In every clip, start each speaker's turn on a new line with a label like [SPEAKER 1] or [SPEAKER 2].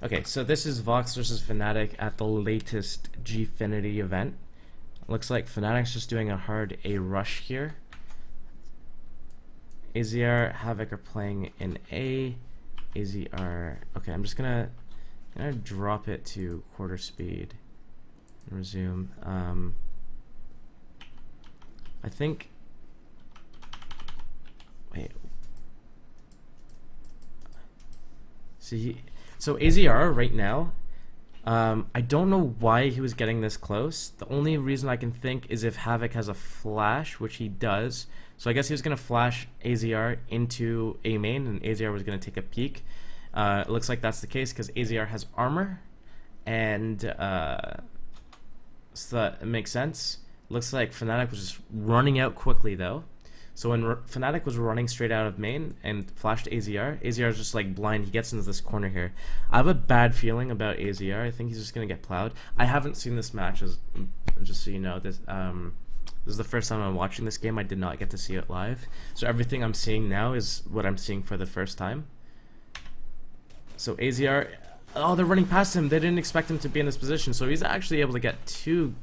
[SPEAKER 1] Okay, so this is Vox versus Fnatic at the latest gfinity event. Looks like Fnatic's just doing a hard A rush here. AZR, Havoc are playing in A. AZR. Okay, I'm just gonna drop it to quarter speed and resume. I think. Wait. See, so AZR right now. I don't know why he was getting this close. The only reason I can think is if Havoc has a flash, which he does. So I guess he was going to flash AZR into A main, and AZR was going to take a peek. It looks like that's the case because AZR has armor, and so that makes sense. Looks like Fnatic was just running out quickly though. So when Fnatic was running straight out of main and flashed AZR, AZR is just like blind. He gets into this corner here. I have a bad feeling about AZR. I think he's just going to get plowed. I haven't seen this match, just so you know. This is the first time I'm watching this game. I did not get to see it live. So everything I'm seeing now is what I'm seeing for the first time. So AZR, oh, they're running past him. They didn't expect him to be in this position. So he's actually able to get 2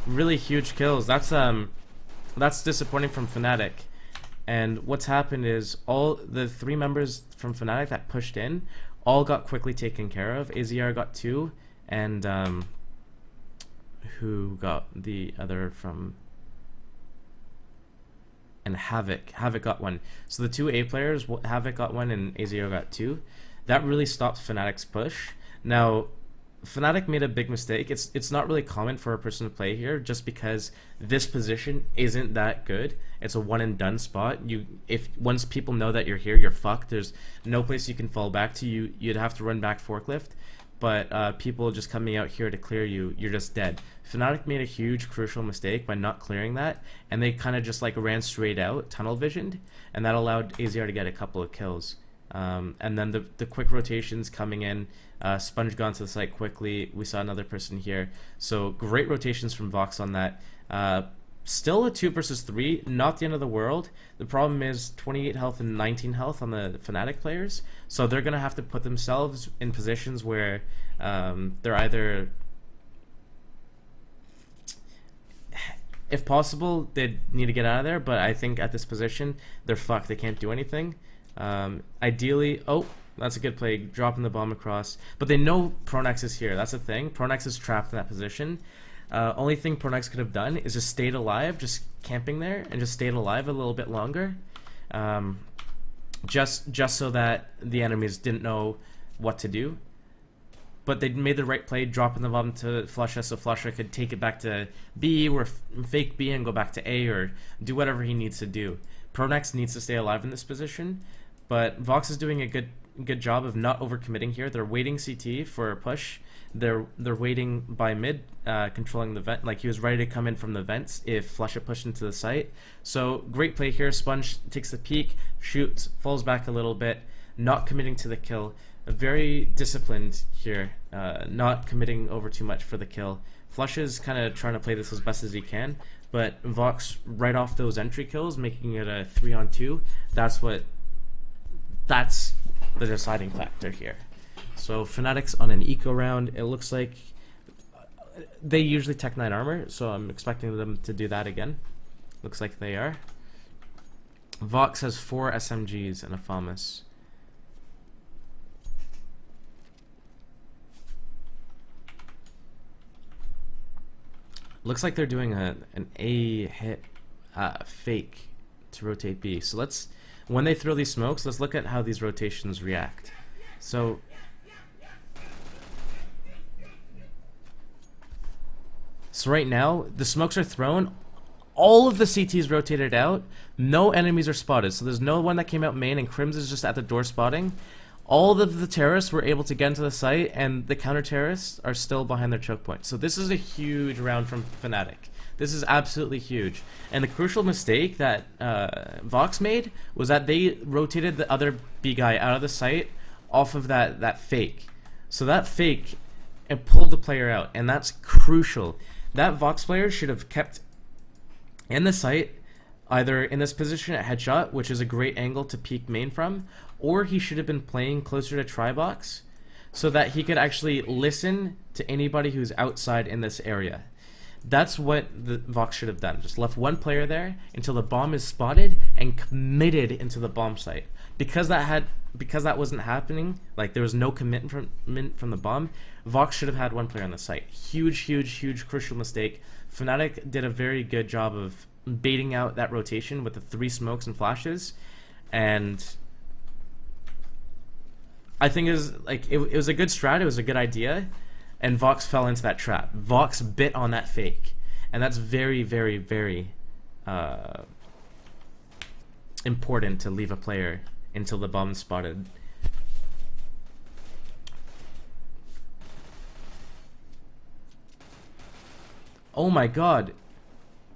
[SPEAKER 1] really huge kills. That's disappointing from Fnatic. And what's happened is all the 3 members from Fnatic that pushed in all got quickly taken care of. AZR got 2, and who got the other from? And Havoc got 1. So the 2 A players, Havoc got 1 and AZR got 2. That really stopped Fnatic's push. Now, Fnatic made a big mistake. It's not really common for a person to play here just because this position isn't that good. It's a one and done spot. If once people know that you're here, you're fucked. There's no place you can fall back to. You'd have to run back forklift. But people just coming out here to clear you, you're just dead. Fnatic made a huge crucial mistake by not clearing that, and they kind of just like ran straight out, tunnel visioned, and that allowed AZR to get a couple of kills. And then the quick rotations coming in, Sponge got to the site quickly. We saw another person here. So great rotations from Vox on that. Still a 2 versus 3, not the end of the world. The problem is 28 health and 19 health on the Fnatic players. So they're going to have to put themselves in positions where they're either, if possible, they need to get out of there. But I think at this position, they're fucked. They can't do anything. Ideally, oh, that's a good play, dropping the bomb across. But they know Pronex is here. That's the thing. Pronex is trapped in that position. Only thing Pronex could have done is just stayed alive, just camping there, and just stayed alive a little bit longer. Just so that the enemies didn't know what to do. But they made the right play, dropping the bomb to Flusha so Flusha could take it back to B or fake B and go back to A or do whatever he needs to do. Pronex needs to stay alive in this position, but Vox is doing a good job of not overcommitting here. They're waiting CT for a push. They're waiting by mid, controlling the vent. Like he was ready to come in from the vents if Flusha pushed into the site. So great play here. Sponge takes the peek, shoots, falls back a little bit, not committing to the kill. Very disciplined here, not committing over too much for the kill. Flusha's kind of trying to play this as best as he can, but Vox right off those entry kills, making it a 3-on-2. That's the deciding factor here. So Fnatic's on an eco round. It looks like they usually Tech 9 armor, so I'm expecting them to do that again. Looks like they are. Vox has 4 SMGs and a FAMAS. Looks like they're doing an A hit fake to rotate B. So when they throw these smokes, let's look at how these rotations react. So right now, the smokes are thrown. All of the CTs rotated out. No enemies are spotted. So there's no one that came out main, and Crims is just at the door spotting. All of the terrorists were able to get into the site, and the counter-terrorists are still behind their choke point. So this is a huge round from Fnatic. This is absolutely huge. And the crucial mistake that Vox made was that they rotated the other B guy out of the site off of that fake. So that fake, it pulled the player out, and that's crucial. That Vox player should have kept in the site, either in this position at headshot, which is a great angle to peek main from, or he should have been playing closer to try box so that he could actually listen to anybody who's outside in this area. That's what the Vox should have done. Just left one player there until the bomb is spotted and committed into the bomb site. Because that wasn't happening, like there was no commitment from the bomb, Vox should have had one player on the site. Huge crucial mistake. Fnatic did a very good job of baiting out that rotation with the 3 smokes and flashes, and I think it was a good strat, it was a good idea, and Vox fell into that trap. Vox bit on that fake, and that's very important to leave a player until the bomb is spotted. Oh my god,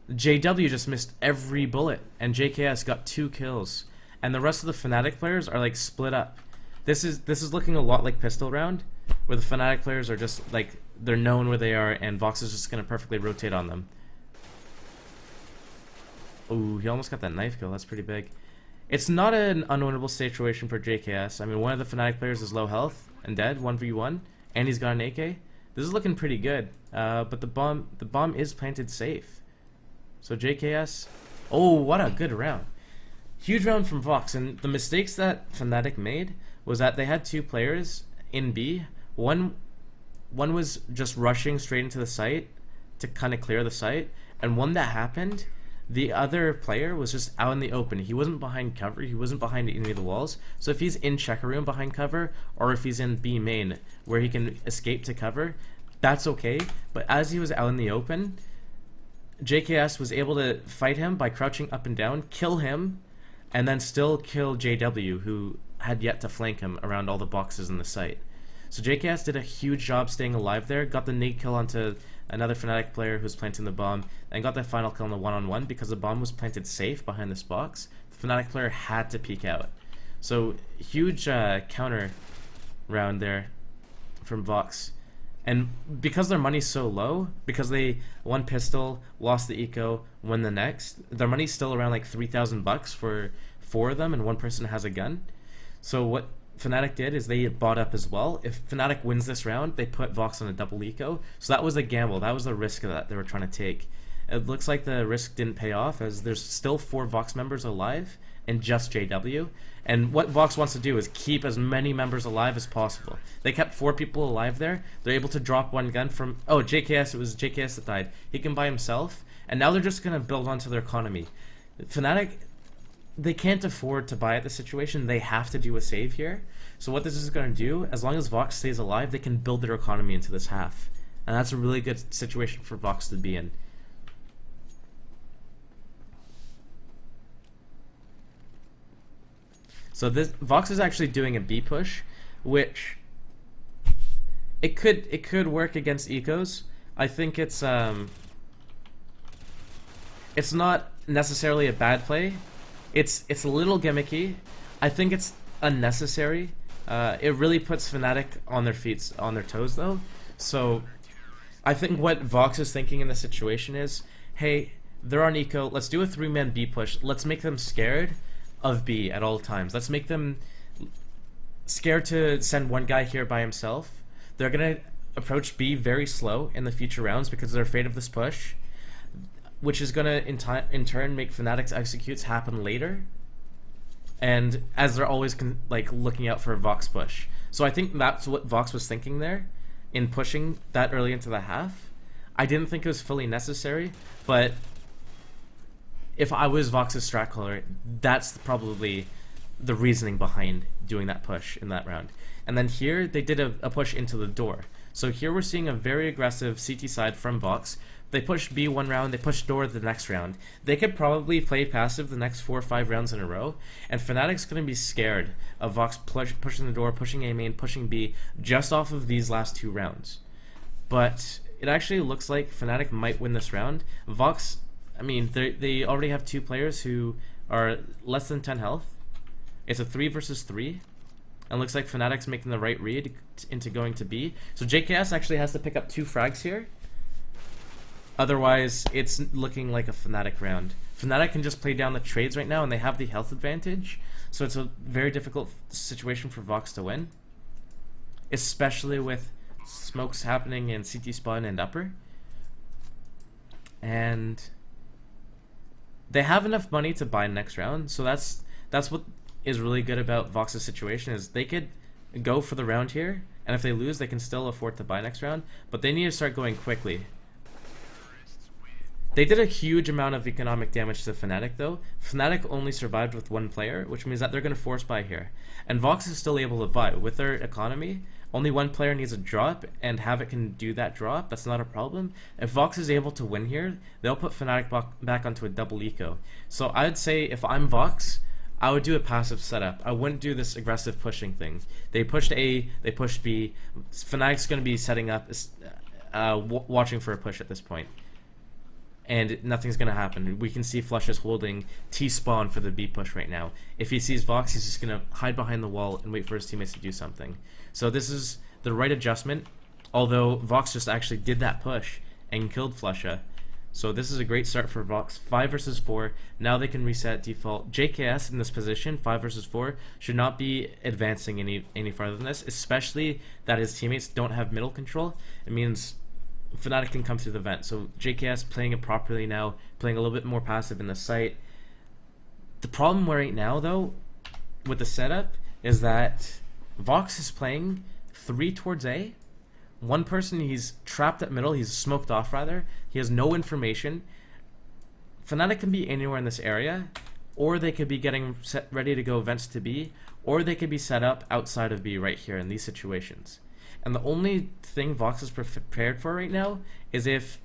[SPEAKER 1] JW just missed every bullet, and JKS got 2 kills, and the rest of the Fnatic players are like split up. This is looking a lot like Pistol Round, where the Fnatic players are just like, they're known where they are, and Vox is just gonna perfectly rotate on them. Ooh, he almost got that knife kill. That's pretty big. It's not an unwinnable situation for JKS. I mean, one of the Fnatic players is low health and dead, 1v1, and he's got an AK. This is looking pretty good, but the bomb is planted safe. So JKS, oh, what a good round. Huge round from Vox, and the mistakes that Fnatic made was that they had 2 players in B. One was just rushing straight into the site to kind of clear the site, and when that happened, the other player was just out in the open. He wasn't behind cover, he wasn't behind any of the walls. So if he's in checker room behind cover, or if he's in B main where he can escape to cover, that's okay. But as he was out in the open, JKS was able to fight him by crouching up and down, kill him, and then still kill JW, who had yet to flank him around all the boxes in the site. So JKS did a huge job staying alive there, got the nade kill onto another Fnatic player who's planting the bomb, and got that final kill on the one-on-one because the bomb was planted safe behind this box. The Fnatic player had to peek out. So huge counter round there from Vox. And because their money's so low, because they won pistol, lost the eco, won the next, their money's still around like $3,000 for 4 of them, and one person has a gun. So what Fnatic did is they bought up as well. If Fnatic wins this round, they put Vox on a double eco. So that was a gamble. That was the risk that they were trying to take. It looks like the risk didn't pay off, as there's still 4 Vox members alive and just JW. And what Vox wants to do is keep as many members alive as possible. They kept 4 people alive there. They're able to drop 1 gun from... Oh, JKS. It was JKS that died. He can buy himself. And now they're just going to build onto their economy. Fnatic, they can't afford to buy at the situation. They have to do a save here. So what this is going to do, as long as Vox stays alive, they can build their economy into this half. And that's a really good situation for Vox to be in. So this Vox is actually doing a B push, which it could work against ecos. I think it's not necessarily a bad play. It's a little gimmicky. I think it's unnecessary. It really puts Fnatic on their feet, on their toes though. So I think what Vox is thinking in this situation is, hey, they're on eco. Let's do a 3-man B push. Let's make them scared of B at all times. Let's make them scared to send one guy here by himself. They're gonna approach B very slow in the future rounds because they're afraid of this push, which is gonna in turn make Fnatic's executes happen later. And as they're always like looking out for a Vox push. So I think that's what Vox was thinking there in pushing that early into the half. I didn't think it was fully necessary, but if I was Vox's strat caller, that's probably the reasoning behind doing that push in that round. And then here, they did a push into the door. So here we're seeing a very aggressive CT side from Vox. They push B 1 round, they push door the next round. They could probably play passive the next 4 or 5 rounds in a row, and Fnatic's going to be scared of Vox pushing the door, pushing A main, pushing B, just off of these last 2 rounds. But it actually looks like Fnatic might win this round. Vox, I mean, they already have 2 players who are less than 10 health. It's a 3 versus 3. And looks like Fnatic's making the right read into going to B. So JKS actually has to pick up 2 frags here. Otherwise, it's looking like a Fnatic round. Fnatic can just play down the trades right now, and they have the health advantage. So it's a very difficult situation for Vox to win. especially with smokes happening in CT spawn and upper. And they have enough money to buy next round, so that's what is really good about Vox's situation, is they could go for the round here, and if they lose, they can still afford to buy next round, but they need to start going quickly. They did a huge amount of economic damage to Fnatic though. Fnatic only survived with one player, which means that they're going to force buy here. And Vox is still able to buy. With their economy, only one player needs a drop, and Havoc can do that drop. That's not a problem. If Vox is able to win here, they'll put Fnatic back onto a double eco. So I'd say if I'm Vox, I would do a passive setup. I wouldn't do this aggressive pushing thing. They pushed A, they pushed B. Fnatic's going to be setting up, watching for a push at this point. And nothing's going to happen. We can see Flush is holding T-spawn for the B push right now. If he sees Vox, he's just going to hide behind the wall and wait for his teammates to do something. So this is the right adjustment, although Vox just actually did that push and killed Flusha. So this is a great start for Vox. 5 versus 4. Now they can reset default. JKS in this position, 5 versus 4, should not be advancing any farther than this, especially that his teammates don't have middle control. It means Fnatic can come through the vent. So JKS playing it properly now, playing a little bit more passive in the site. The problem right now, though, with the setup is that Vox is playing 3 towards A. One person, he's trapped at middle, he's smoked off rather. He has no information. Fnatic can be anywhere in this area, or they could be getting set ready to go vents to B, or they could be set up outside of B right here in these situations. And the only thing Vox is prepared for right now is if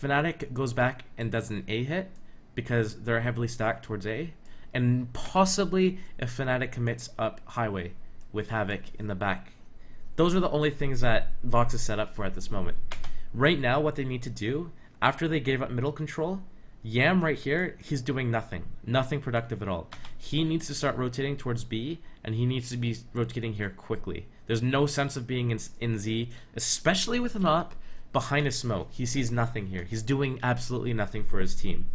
[SPEAKER 1] Fnatic goes back and does an A hit, because they're heavily stacked towards A, and possibly if Fnatic commits up highway with Havoc in the back. Those are the only things that Vox is set up for at this moment. Right now, what they need to do, after they gave up middle control, Yam right here, he's doing nothing. Nothing productive at all. He needs to start rotating towards B, and he needs to be rotating here quickly. There's no sense of being in Z, especially with an op behind a smoke. He sees nothing here. He's doing absolutely nothing for his team.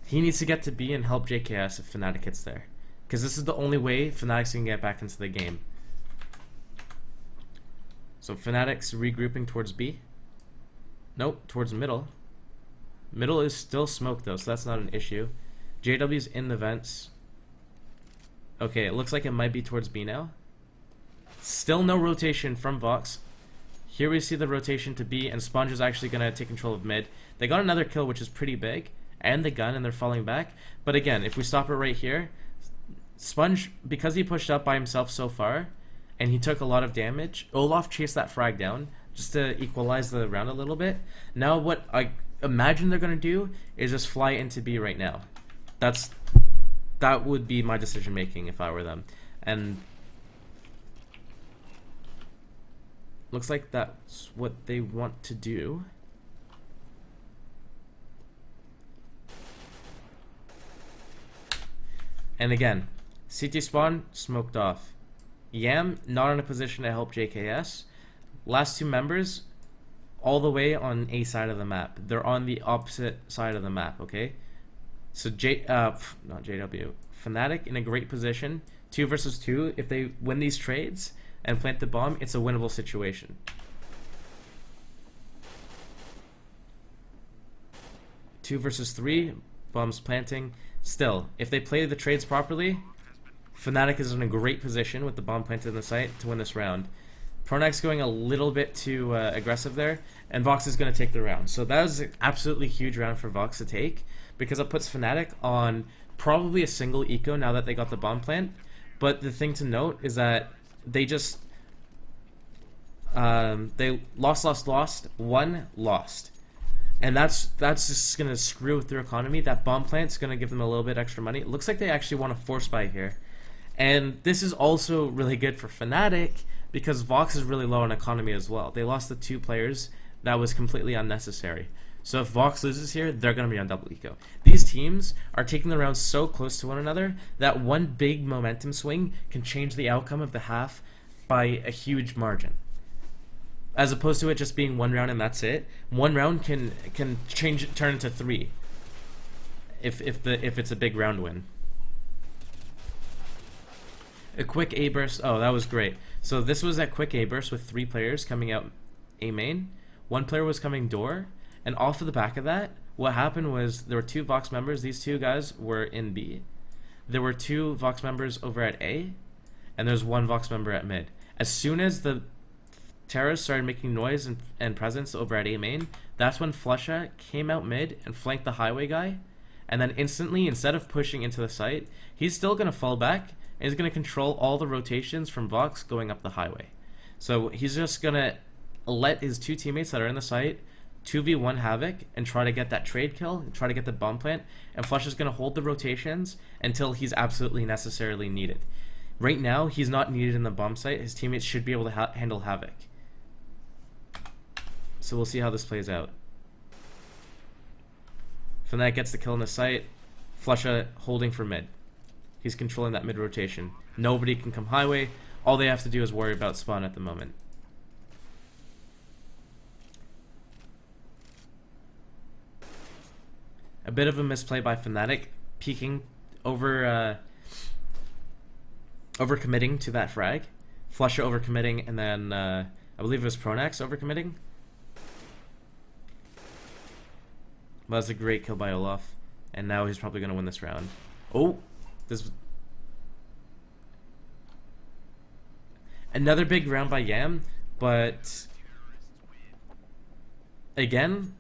[SPEAKER 1] He needs to get to B and help JKS if Fnatic hits there, because this is the only way Fnatic's can get back into the game. So Fnatic's regrouping towards B. Nope, towards middle. Middle is still smoked though, so that's not an issue. JW's in the vents. Okay, it looks like it might be towards B now. Still no rotation from Vox. Here we see the rotation to B, and Sponge is actually going to take control of mid. They got another kill, which is pretty big, and the gun, and they're falling back. But again, if we stop it right here, Sponge, because he pushed up by himself so far, and he took a lot of damage, Olaf chased that frag down just to equalize the round a little bit. Now what I imagine they're going to do is just fly into B right now. That would be my decision making if I were them. And looks like that's what they want to do. And again, CT spawn smoked off. Yam not in a position to help JKS. Last two members all the way on A side of the map. They're on the opposite side of the map, okay? So not JW. Fnatic in a great position. 2 versus 2. If they win these trades and plant the bomb, it's a winnable situation. Two versus 3. Bombs planting. Still, if they play the trades properly, Fnatic is in a great position with the bomb planted in the site to win this round. Pronak's going a little bit too aggressive there, and Vox is going to take the round. So that was an absolutely huge round for Vox to take, because it puts Fnatic on probably a single eco now that they got the bomb plant. But the thing to note is that they just they lost, won, lost. And that's just going to screw with their economy. That bomb plant's going to give them a little bit extra money. It looks like they actually want to force buy here. And this is also really good for Fnatic, because Vox is really low on economy as well. They lost the 2 players. That was completely unnecessary. So if Vox loses here, they're going to be on double eco. These teams are taking the rounds so close to one another that one big momentum swing can change the outcome of the half by a huge margin. As opposed to it just being one round and that's it. One round can turn into 3 if it's a big round win. A quick A burst. Oh, that was great. So this was a quick A burst with 3 players coming out A main. 1 player was coming door, and off of the back of that, what happened was there were 2 Vox members. These 2 guys were in B. There were 2 Vox members over at A, and there's 1 Vox member at mid. As soon as the Terras started making noise and presence over at A main, that's when Flusha came out mid and flanked the highway guy, and then instantly, instead of pushing into the site, he's still going to fall back, and he's going to control all the rotations from Vox going up the highway. So he's just going to let his 2 teammates that are in the site 2v1 Havoc and try to get that trade kill, and try to get the bomb plant, and Flush is going to hold the rotations until he's absolutely necessarily needed. Right now, he's not needed in the bomb site. His teammates should be able to handle Havoc. So we'll see how this plays out. fnatic gets the kill in the site. Flusha holding for mid. He's controlling that mid rotation. Nobody can come highway. All they have to do is worry about spawn at the moment. A bit of a misplay by fnatic, peeking over overcommitting to that frag. Flusha overcommitting, and then I believe it was Pronax overcommitting. Well, that's a great kill by Olaf, and now he's probably going to win this round. Oh, this another big round by Yam, but again,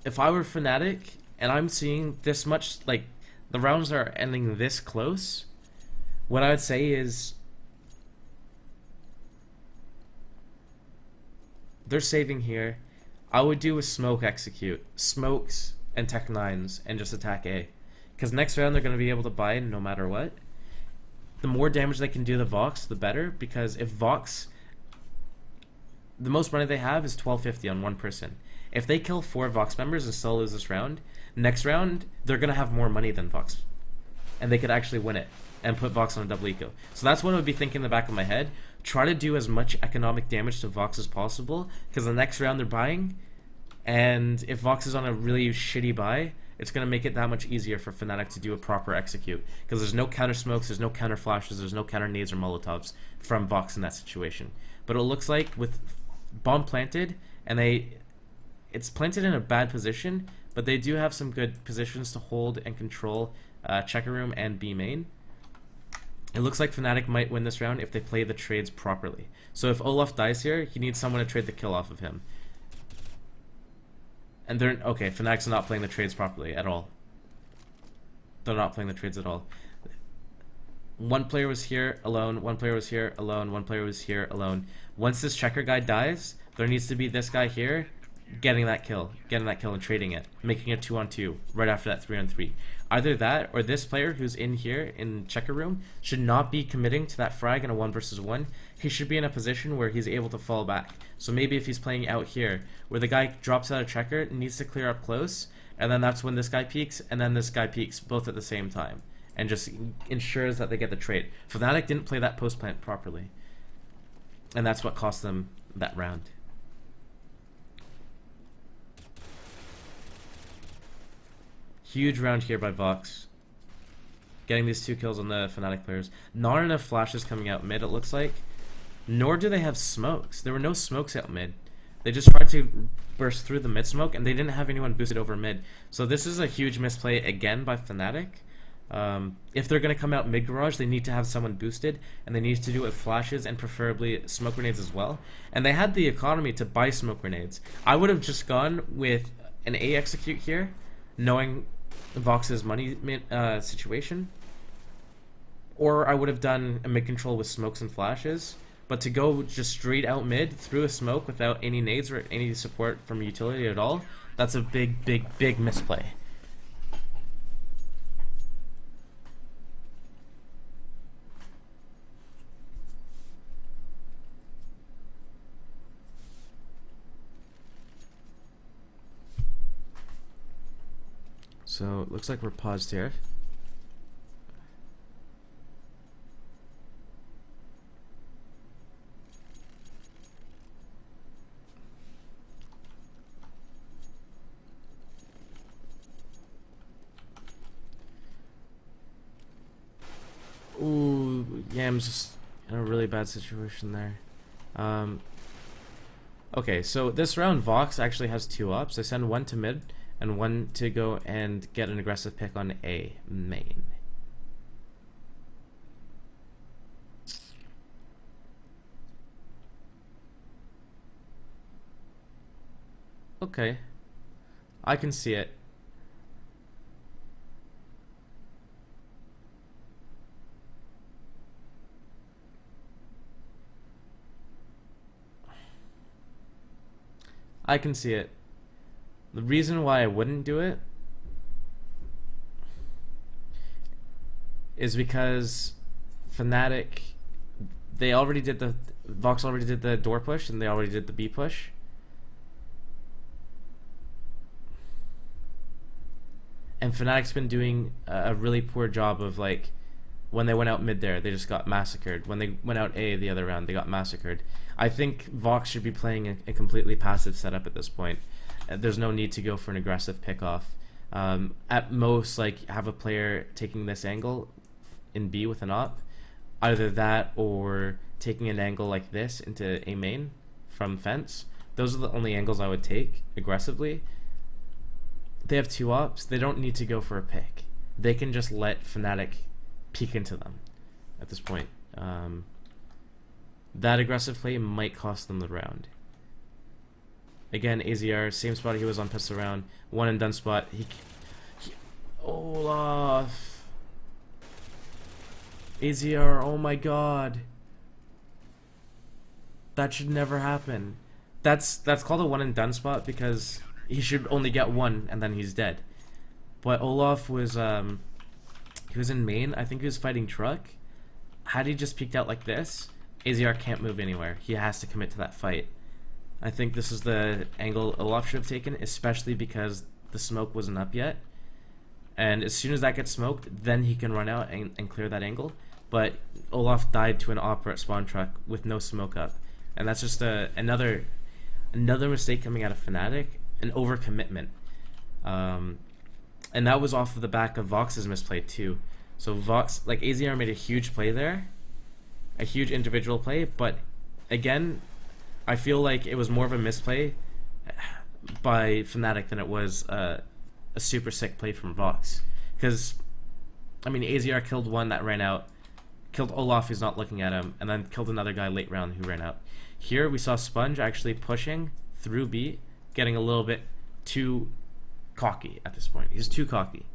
[SPEAKER 1] if I were fnatic and I'm seeing this much, like the rounds are ending this close, what I would say is they're saving here. I would do a smoke execute, smokes and tech 9s, and just attack A, because next round they're going to be able to buy no matter what. The more damage they can do to Vox, the better, because if Vox, the most money they have is 1250 on 1 person. If they kill 4 Vox members and still lose this round, next round they're going to have more money than Vox, and they could actually win it and put Vox on a double eco. So that's what I would be thinking in the back of my head. Try to do as much economic damage to Vox as possible, because the next round they're buying, and if Vox is on a really shitty buy, it's going to make it that much easier for fnatic to do a proper execute, because there's no counter smokes, there's no counter flashes, there's no counter nades or molotovs from Vox in that situation. But it looks like with bomb planted, and it's planted in a bad position, but they do have some good positions to hold and control checker room and B main. It looks like fnatic might win this round if they play the trades properly. So if Olaf dies here, he needs someone to trade the kill off of him. And they're okay. fnatic's not playing the trades properly at all. They're not playing the trades at all. 1 player was here alone. 1 player was here alone. 1 player was here alone. Once this checker guy dies, there needs to be this guy here getting that kill and trading it, making it 2-on-2 right after that 3-on-3. Either that or this player who's in here in checker room should not be committing to that frag in a 1 versus 1. He should be in a position where he's able to fall back. So maybe if he's playing out here where the guy drops out of checker, needs to clear up close, and then that's when this guy peeks and then this guy peeks both at the same time, and just ensures that they get the trade. fnatic didn't play that post plant properly, and that's what cost them that round. Huge round here by Vox, getting these 2 kills on the fnatic players. Not enough flashes coming out mid, it looks like, nor do they have smokes. There were no smokes out mid. They just tried to burst through the mid smoke, and they didn't have anyone boosted over mid. So this is a huge misplay again by fnatic. If they're going to come out mid garage, they need to have someone boosted, and they need to do it with flashes and preferably smoke grenades as well. And they had the economy to buy smoke grenades. I would have just gone with an A execute here, knowing Vox's money situation, or I would have done a mid control with smokes and flashes. But to go just straight out mid through a smoke without any nades or any support from utility at all, that's a big misplay. So it looks like we're paused here. Ooh, Yam's just in a really bad situation there. Okay, so this round Vox actually has 2 ops. They send 1 to mid and 1 to go and get an aggressive pick on A main. Okay, I can see it. I can see it. The reason why I wouldn't do it is because Fnatic, Vox already did the door push and they already did the B push. And Fnatic's been doing a really poor job of, like, when they went out mid there, they just got massacred. When they went out A the other round, they got massacred. I think Vox should be playing a completely passive setup at this point. There's no need to go for an aggressive pickoff. At most, like, have a player taking this angle in B with an op. Either that or taking an angle like this into A main from fence. Those are the only angles I would take aggressively. They have 2 ops. They don't need to go for a pick. They can just let Fnatic peek into them at this point. That aggressive play might cost them the round. Again, AZR, same spot he was on pistol round. 1 and done spot. Olaf. AZR, oh my god. That should never happen. That's called a 1 and done spot because he should only get 1 and then he's dead. But Olaf was he was in main. I think he was fighting truck. Had he just peeked out like this, AZR can't move anywhere. He has to commit to that fight. I think this is the angle Olaf should have taken, especially because the smoke wasn't up yet. And as soon as that gets smoked, then he can run out and clear that angle. But Olaf died to an opera at spawn truck with no smoke up. And that's just another mistake coming out of Fnatic, an overcommitment. And that was off of the back of Vox's misplay too. So Vox, like, AZR made a huge play there, a huge individual play, but again, I feel like it was more of a misplay by Fnatic than it was a super sick play from Vox. Because, I mean, AZR killed 1 that ran out, killed Olaf who's not looking at him, and then killed another guy late round who ran out. Here we saw Sponge actually pushing through B, getting a little bit too cocky at this point. He's too cocky.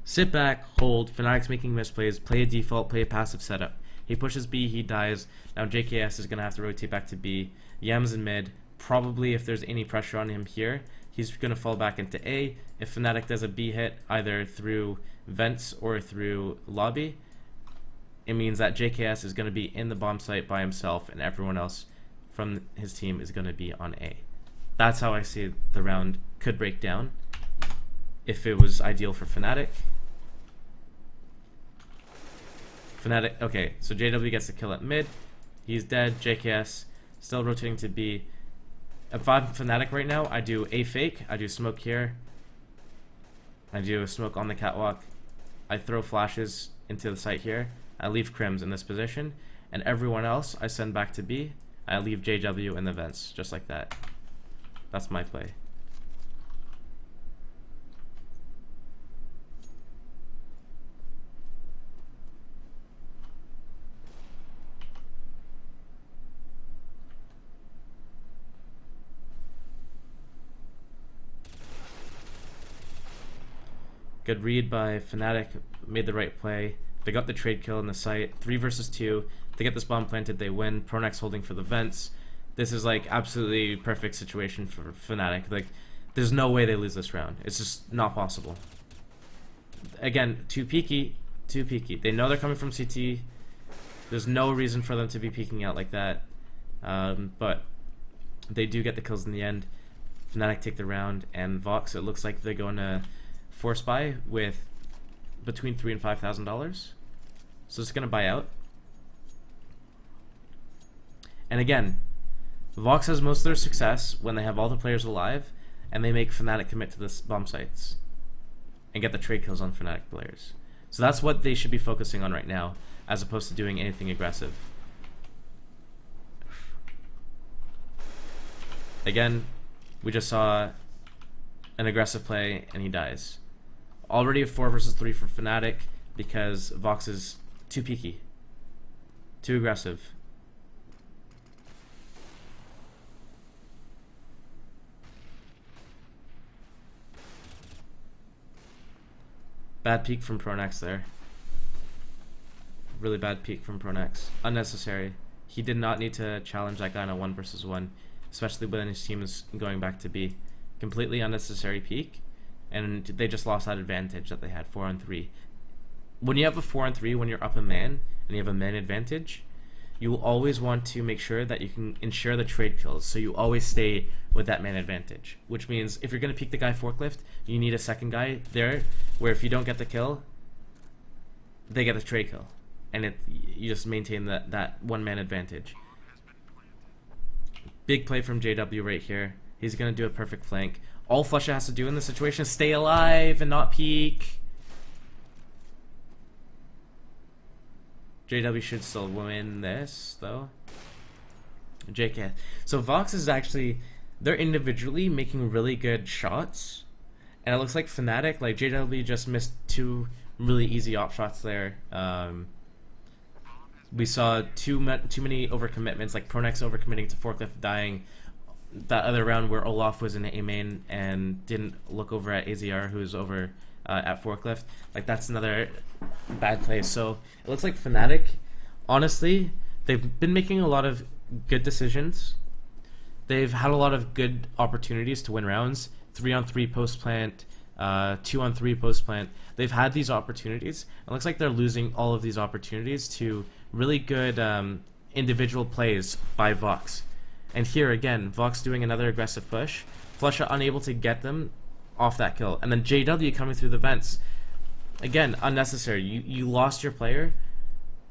[SPEAKER 1] Sit back, hold. Fnatic's making misplays. Play a default, play a passive setup. He pushes B, he dies. Now JKS is going to have to rotate back to B. Yem's in mid. Probably if there's any pressure on him here, he's going to fall back into A. If Fnatic does a B hit, either through vents or through lobby, it means that JKS is going to be in the bomb site by himself and everyone else from his team is going to be on A. That's how I see the round could break down if it was ideal for Fnatic. Okay, so JW gets the kill at mid. He's dead. JKS still rotating to B. If I'm Fnatic right now, I do A fake. I do smoke here. I do a smoke on the catwalk. I throw flashes into the site here. I leave Crims in this position. And everyone else I send back to B. I leave JW in the vents, just like that. That's my play. Good read by Fnatic, made the right play. They got the trade kill in the site. 3 versus 2. They get this bomb planted, they win. Pronex holding for the vents. This is like absolutely perfect situation for Fnatic. Like, there's no way they lose this round. It's just not possible. Again, too peaky. They know they're coming from CT. There's no reason for them to be peeking out like that. But they do get the kills in the end. Fnatic take the round, and Vox, it looks like they're going to force buy with between $3,000 and $5,000. So it's going to buy out. And again, Vox has most of their success when they have all the players alive and they make Fnatic commit to this bomb sites and get the trade kills on Fnatic players. So that's what they should be focusing on right now, as opposed to doing anything aggressive. Again, we just saw an aggressive play and he dies. Already a 4 versus 3 for fnatic because Vox is too peaky, too aggressive. Bad peek from Pronax there. Really bad peek from Pronax. Unnecessary. He did not need to challenge that guy in a 1 versus 1, especially when his team is going back to B. Completely unnecessary peek, and they just lost that advantage that they had 4-on-3. When you have a 4-on-3, when you're up a man and you have a man advantage, you will always want to make sure that you can ensure the trade kills, so you always stay with that man advantage, which means if you're going to peek the guy forklift, you need a second guy there where if you don't get the kill, they get the trade kill, and you just maintain that one man advantage. Big play from JW right here. He's going to do a perfect flank. All flusha has to do in this situation is stay alive and not peek. JW should still win this, though. JK. So Vox is actually, they're individually making really good shots. And it looks like fnatic, like JW just missed 2 really easy op shots there. We saw too many overcommitments, like Pronax overcommitting to forklift, dying. That other round where Olaf was in A main and didn't look over at AZR, who's over at forklift. Like, that's another bad play. So it looks like fnatic, honestly, they've been making a lot of good decisions. They've had a lot of good opportunities to win rounds. 3-on-3 post plant, 2-on-3 post plant. They've had these opportunities. It looks like they're losing all of these opportunities to really good individual plays by Vox. And here again, Vox doing another aggressive push. flusha unable to get them off that kill. And then JW coming through the vents. Again, unnecessary. You lost your player.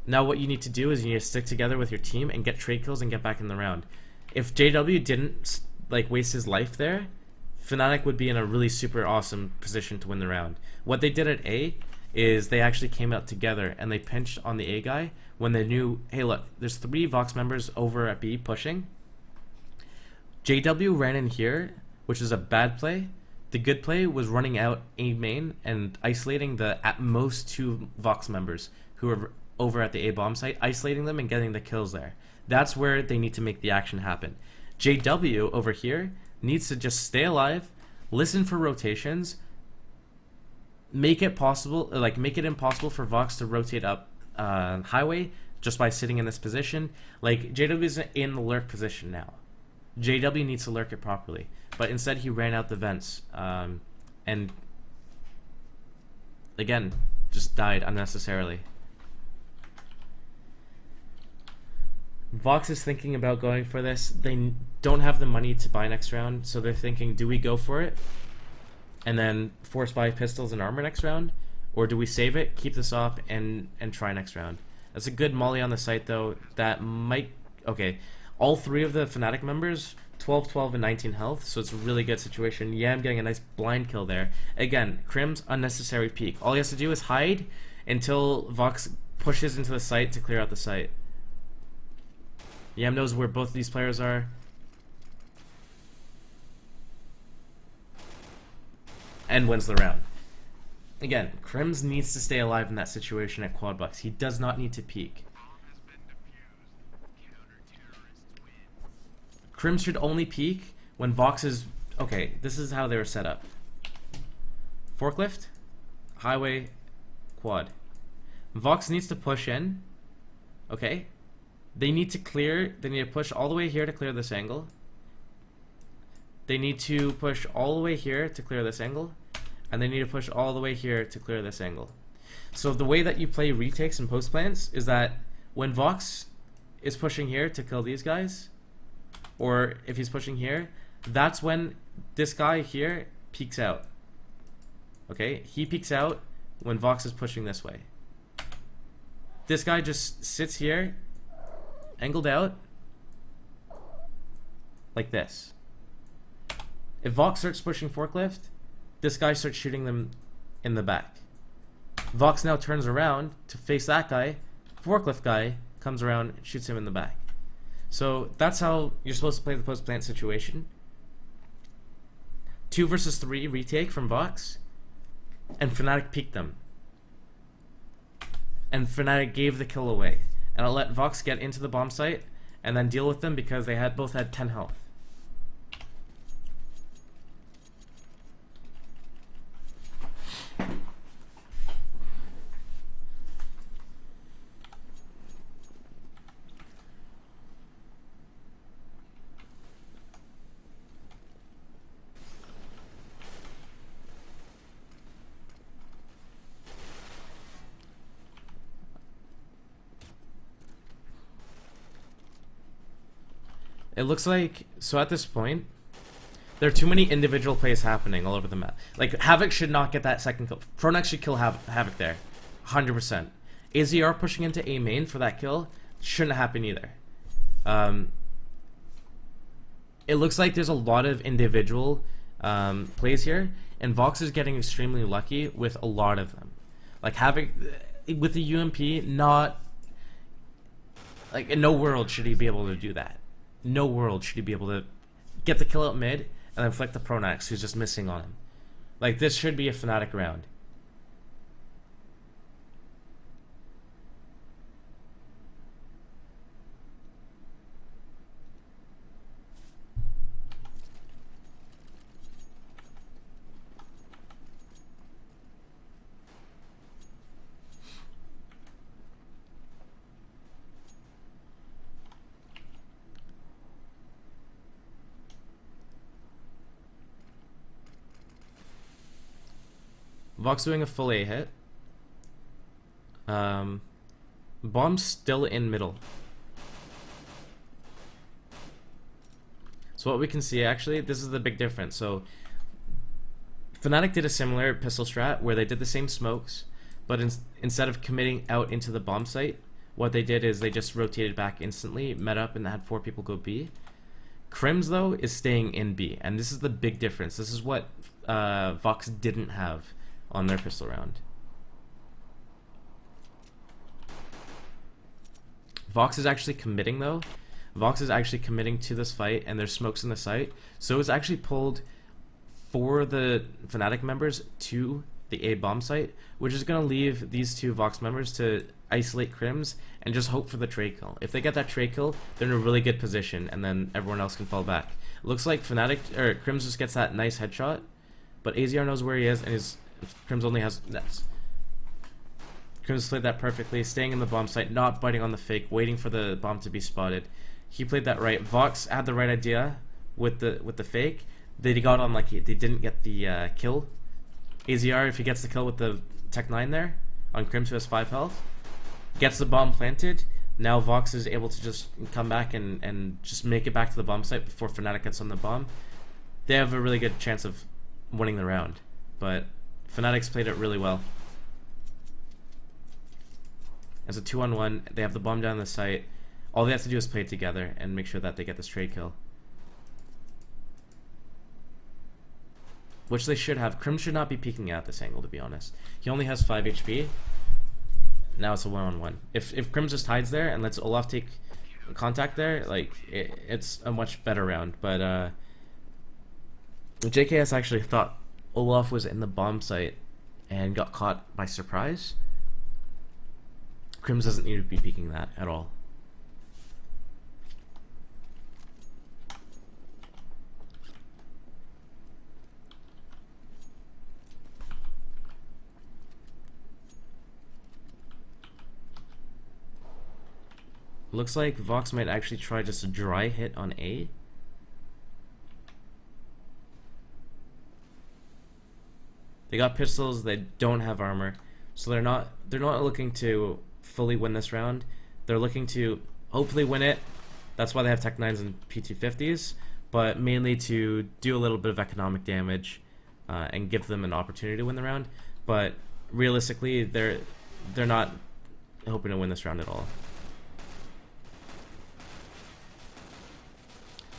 [SPEAKER 1] Now what you need to do is you need to stick together with your team and get trade kills and get back in the round. If JW didn't like waste his life there, fnatic would be in a really super awesome position to win the round. What they did at A is they actually came out together and they pinched on the A guy when they knew, hey look, there's 3 Vox members over at B pushing. JW ran in here, which is a bad play. The good play was running out A main and isolating the at most 2 Vox members who are over at the A bomb site, isolating them and getting the kills there. That's where they need to make the action happen. JW over here needs to just stay alive, listen for rotations, make it possible, like make it impossible for Vox to rotate up highway just by sitting in this position. Like, JW is in the lurk position now. JW needs to lurk it properly, but instead he ran out the vents and again just died unnecessarily. Vox is thinking about going for this. They don't have the money to buy next round, so they're thinking, do we go for it and then force buy pistols and armor next round, or do we save it, keep this up, and try next round? That's a good molly on the site though. That might, okay, all 3 of the fnatic members 12, 12, and 19 health, so it's a really good situation. Yam getting a nice blind kill there. Again, Crim's unnecessary peek. All he has to do is hide until Vox pushes into the site to clear out the site. Yam knows where both of these players are. And wins the round. Again, Crims needs to stay alive in that situation at Quadbucks. He does not need to peek. Crims should only peek when Vox is... Okay, this is how they were set up. Forklift, highway, quad. Vox needs to push in. Okay. They need to clear, they need to push all the way here to clear this angle. They need to push all the way here to clear this angle. And they need to push all the way here to clear this angle. So the way that you play retakes and post plans is that when Vox is pushing here to kill these guys, or if he's pushing here, that's when this guy here peeks out. Okay, he peeks out when Vox is pushing this way. This guy just sits here, angled out, like this. If Vox starts pushing forklift, this guy starts shooting them in the back. Vox now turns around to face that guy. Forklift guy comes around, shoots him in the back. So that's how you're supposed to play the post-plant situation. 2 versus 3 retake from Vox, and fnatic peeked them. And fnatic gave the kill away. And I'll let Vox get into the bomb site and then deal with them because they both had 10 health. It looks like, so at this point, there are too many individual plays happening all over the map. Like, Havoc should not get that second kill. Pronax should kill Havoc there. 100%. AZR pushing into A main for that kill shouldn't happen either. It looks like there's a lot of individual plays here, and Vox is getting extremely lucky with a lot of them. Like, Havoc, with the UMP, not... Like, in no world should he be able to do that. No world should he be able to get the kill out mid and then flick the Pronax who's just missing on him. Like, this should be a fnatic round. Vox doing a full A hit. Bomb's still in middle. So what we can see, actually, this is the big difference. So fnatic did a similar pistol strat where they did the same smokes, but instead of committing out into the bomb site, what they did is they just rotated back instantly, met up, and had 4 people go B. Crims, though, is staying in B, and this is the big difference. This is what Vox didn't have on their pistol round. Vox is actually committing, though. Vox is actually committing to this fight, and there's smokes in the site. So it's actually pulled for the fnatic members to the A bomb site, which is going to leave these 2 Vox members to isolate Crims and just hope for the trade kill. If they get that trade kill, they're in a really good position, and then everyone else can fall back. It looks like Crims just gets that nice headshot, but AZR knows where he is, and Crims only has nets. Crims played that perfectly, staying in the bomb site, not biting on the fake, waiting for the bomb to be spotted. He played that right. Vox had the right idea with the fake. They got on like they didn't get the kill. AZR, if he gets the kill with the Tech 9 there on Crims, who has 5 health, gets the bomb planted. Now Vox is able to just come back and just make it back to the bomb site before fnatic gets on the bomb. They have a really good chance of winning the round, but fnatic's played it really well. As a 2-on-1, they have the bomb down the site. All they have to do is play it together and make sure that they get this trade kill, which they should have. Crims should not be peeking at this angle, to be honest. He only has 5 HP. Now it's a 1-on-1. If Crims just hides there and lets Olaf take contact there, like it's a much better round. But JKS actually thought Olaf was in the bomb site and got caught by surprise. Crims doesn't need to be peeking that at all. Looks like Vox might actually try just a dry hit on A. They got pistols, they don't have armor, so they're not looking to fully win this round. They're looking to hopefully win it. That's why they have Tech 9s and P250s, but mainly to do a little bit of economic damage and give them an opportunity to win the round. But realistically, they're not hoping to win this round at all.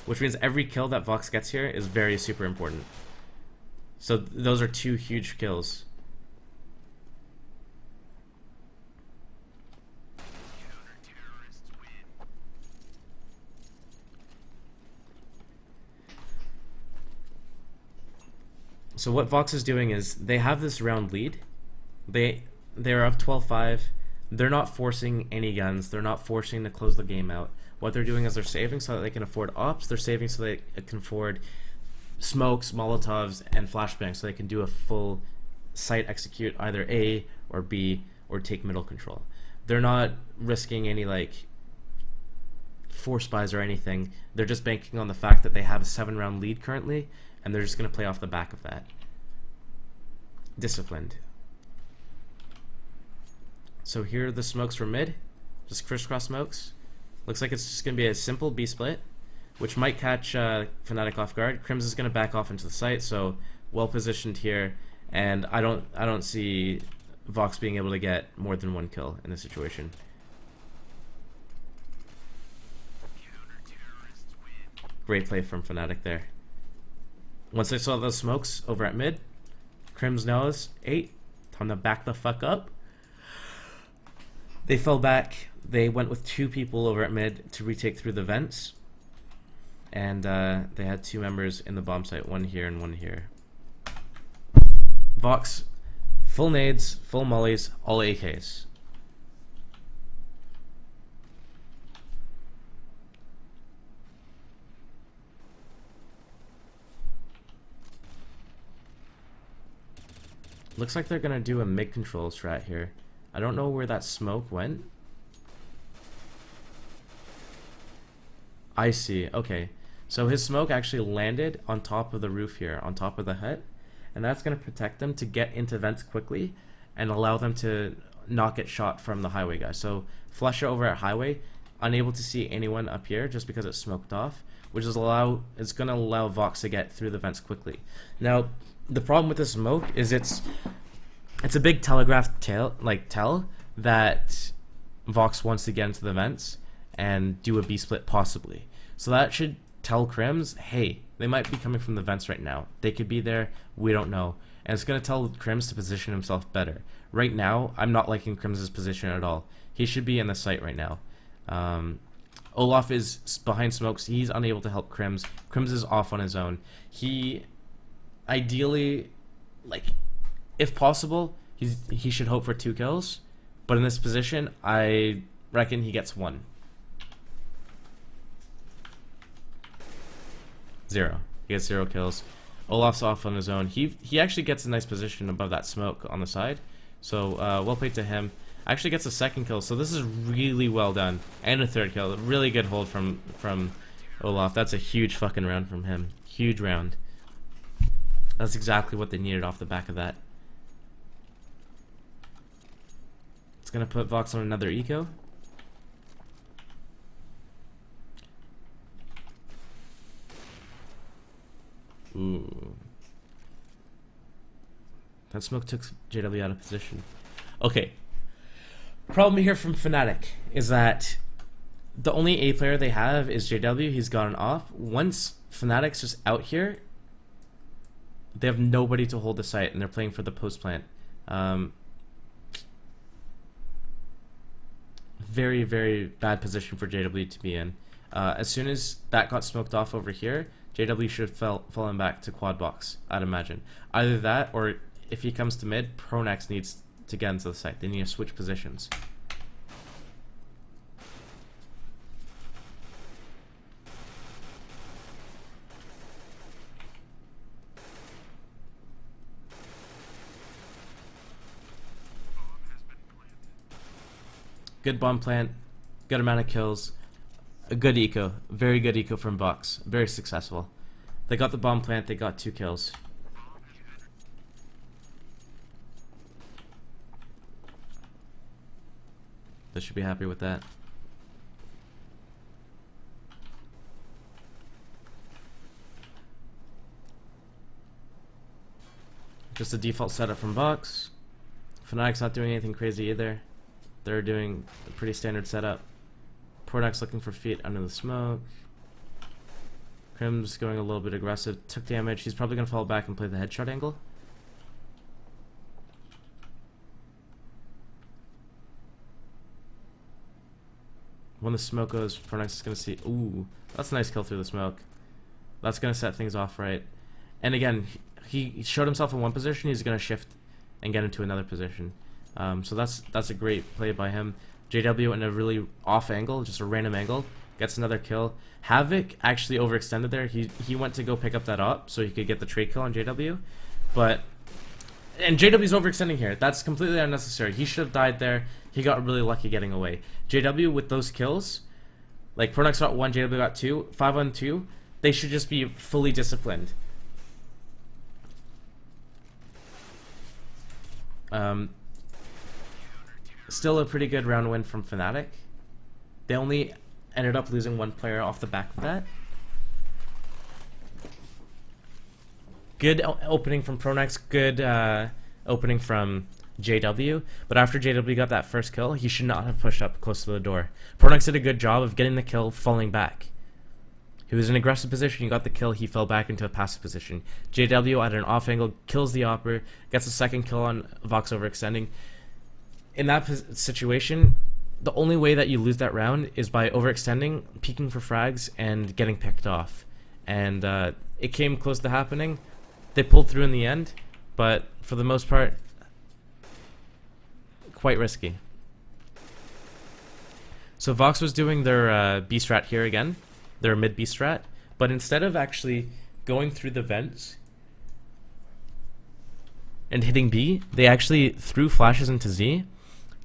[SPEAKER 1] Which means every kill that Vox gets here is very super important. So those are 2 huge kills. So what Vox is doing is they have this round lead. They're up 12-5. They're not forcing any guns. They're not forcing to close the game out. What they're doing is they're saving so that they can afford ops. They're saving so they can afford smokes, molotovs, and flashbangs so they can do a full site execute either A or B or take middle control. They're not risking any like force buys or anything. They're just banking on the fact that they have a 7-round lead currently, and they're just going to play off the back of that. Disciplined. So here are the smokes for mid. Just crisscross smokes. Looks like it's just going to be a simple B split, which might catch fnatic off guard. Crims is going to back off into the site, so well positioned here, and I don't see Vox being able to get more than 1 kill in this situation. Great play from fnatic there. Once they saw those smokes over at mid, Crims knows 8, time to back the fuck up. They fell back. They went with 2 people over at mid to retake through the vents, and they had 2 members in the bomb site, 1 here and 1 here. Vox, full nades, full mollies, all AKs. Looks like they're gonna do a mid control strat here. I don't know where that smoke went. I see. Okay. So his smoke actually landed on top of the roof here, on top of the hut. And that's going to protect them to get into vents quickly and allow them to not get shot from the highway guy. So flush over at highway, unable to see anyone up here just because it's smoked off, which is it's going to allow Vox to get through the vents quickly. Now, the problem with this smoke is it's a big telegraph tell that Vox wants to get into the vents and do a B split possibly. So that should tell Crims, hey, they might be coming from the vents right now. They could be there, we don't know. And it's going to tell Crims to position himself better. Right now, I'm not liking Crims' position at all. He should be in the site right now. Olaf is behind smokes. He's unable to help Crims. Crims is off on his own. He, ideally, like, if possible, he should hope for 2 kills. But in this position, I reckon he gets 1. 0. He gets 0 kills. Olaf's off on his own. He actually gets a nice position above that smoke on the side. So well played to him. Actually gets a 2nd kill. So this is really well done. And a 3rd kill. A really good hold from Olaf. That's a huge fucking round from him. Huge round. That's exactly what they needed off the back of that. It's gonna put Vox on another eco. Ooh. That smoke took JW out of position. Okay. Problem here from fnatic is that the only A player they have is JW. He's gotten off. Once fnatic's just out here, they have nobody to hold the site, and they're playing for the post plant. Very, very bad position for JW to be in. As soon as that got smoked off over here, JW should have fallen back to quad box, I'd imagine. Either that, or if he comes to mid, Pronax needs to get into the site. They need to switch positions. Good bomb plant, good amount of kills, a good eco, very good eco from Vox, very successful. They got the bomb plant, they got 2 kills. They should be happy with that. Just a default setup from Vox. fnatic's not doing anything crazy either. They're doing a pretty standard setup. Pronax looking for feet under the smoke. Crims going a little bit aggressive. Took damage. He's probably going to fall back and play the headshot angle. When the smoke goes, Pronax is going to see... Ooh, that's a nice kill through the smoke. That's going to set things off right. And again, he showed himself in one position, he's gonna shift and get into another position. So that's a great play by him. JW in a really off angle, just a random angle, gets another kill. Havoc actually overextended there. He went to go pick up that op so he could get the trade kill on JW, and JW's overextending here. That's completely unnecessary. He should have died there. He got really lucky getting away. JW with those kills, like Pronax got 1, JW got 2, 5 on 2. They should just be fully disciplined. Still a pretty good round win from Fnatic. They only ended up losing 1 player off the back of that. Good opening from Pronax, good opening from JW, but after JW got that first kill, he should not have pushed up close to the door. Pronax did a good job of getting the kill, falling back. He was in an aggressive position, he got the kill, he fell back into a passive position. JW at an off angle, kills the Opper, gets a second kill on Vox overextending. In that situation, the only way that you lose that round is by overextending, peeking for frags, and getting picked off. And it came close to happening. They pulled through in the end, but for the most part, quite risky. So Vox was doing their B strat here again, their mid B strat, but instead of actually going through the vents and hitting B, they actually threw flashes into Z,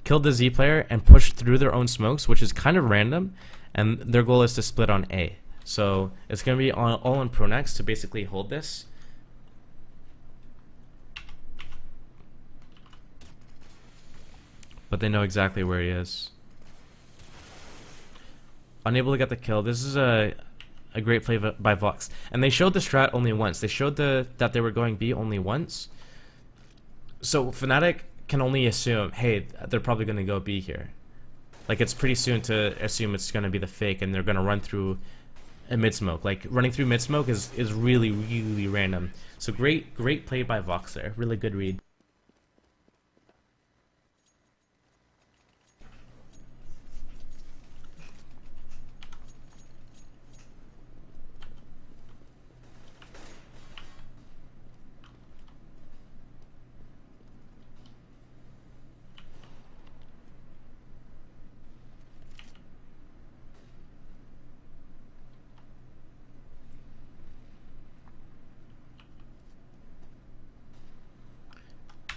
[SPEAKER 1] killed the Z player, and pushed through their own smokes, which is kind of random, and their goal is to split on A. So it's going to be all on Pronax to basically hold this. But they know exactly where he is. Unable to get the kill. This is a great play by Vox. And they showed the strat only once. They showed that they were going B only once. So Fnatic can only assume, hey, they're probably going to go B here. Like, it's pretty soon to assume it's going to be the fake and they're going to run through a mid smoke. Like, running through mid smoke is really, really random. So great play by Vox there. Really good read.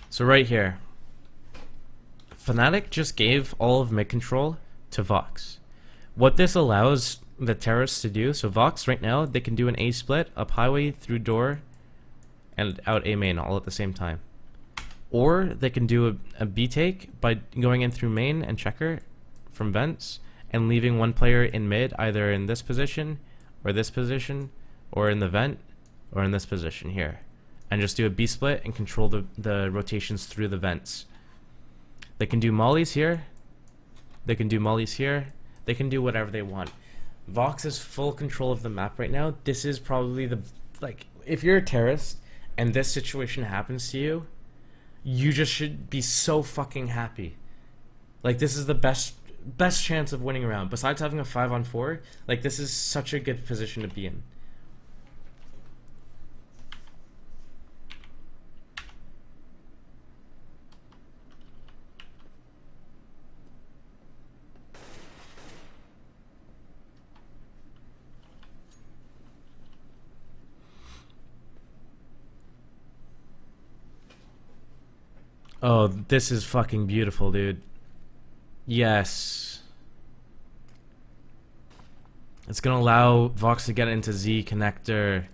[SPEAKER 1] So right here, Fnatic just gave all of mid control to Vox. What this allows the terrorists to do, so Vox right now, they can do an A split, up highway, through door, and out A main all at the same time. Or they can do a B take by going in through main and checker from vents, and leaving one player in mid, either in this position, or in the vent, or in this position here. And just do a B split and control the rotations through the vents. They can do mollies here. They can do mollies here. They can do whatever they want. Vox has full control of the map right now. This is probably if you're a terrorist and this situation happens to you, you just should be so fucking happy. Like, this is the best chance of winning a round. Besides having a 5-on-4, like, this is such a good position to be in. Oh, this is fucking beautiful, dude. Yes. It's gonna allow Vox to get into Z connector.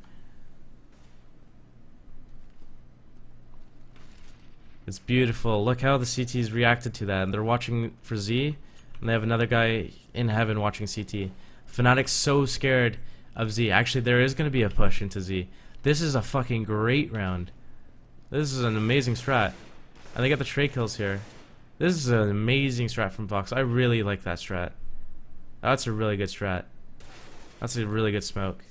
[SPEAKER 1] It's beautiful. Look how the CTs reacted to that. And they're watching for Z, and they have another guy in heaven watching CT. Fnatic's so scared of Z. Actually, there is gonna be a push into Z. This is a fucking great round. This is an amazing strat. And they get the trade kills here. This is an amazing strat from Vox. I really like that strat. That's a really good strat. That's a really good smoke.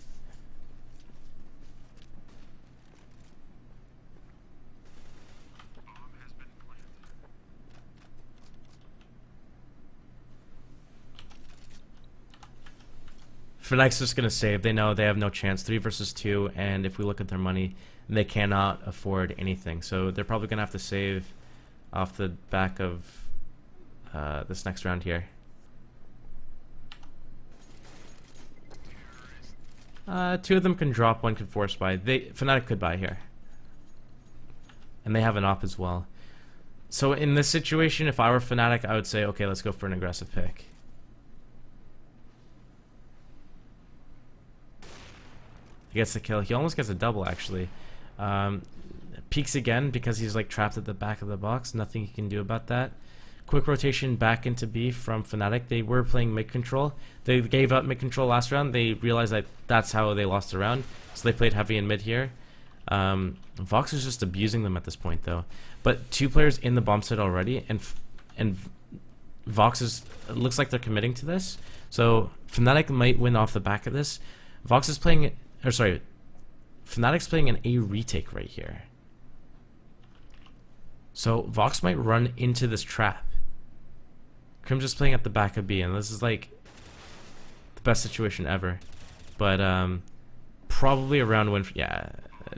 [SPEAKER 1] Fnatic's just gonna save. They know they have no chance. 3 versus 2, and if we look at their money, they cannot afford anything. So they're probably gonna have to save off the back of this next round here. Two of them can drop, one can force buy. Fnatic could buy here. And they have an op as well. So in this situation, if I were Fnatic, I would say, okay, let's go for an aggressive pick. He gets the kill. He almost gets a double, actually. Peeks again because he's like trapped at the back of the box. Nothing he can do about that. Quick rotation back into B from Fnatic. They were playing mid control. They gave up mid control last round. They realized that that's how they lost the round. So they played heavy in mid here. Vox is just abusing them at this point, though. But 2 players in the bomb site already, and Vox is, it looks like they're committing to this. So Fnatic might win off the back of this. Vox is playing, or sorry, Fnatic's playing an A retake right here. So Vox might run into this trap. Crim's just playing at the back of B, and this is like the best situation ever. But probably a round win. Yeah,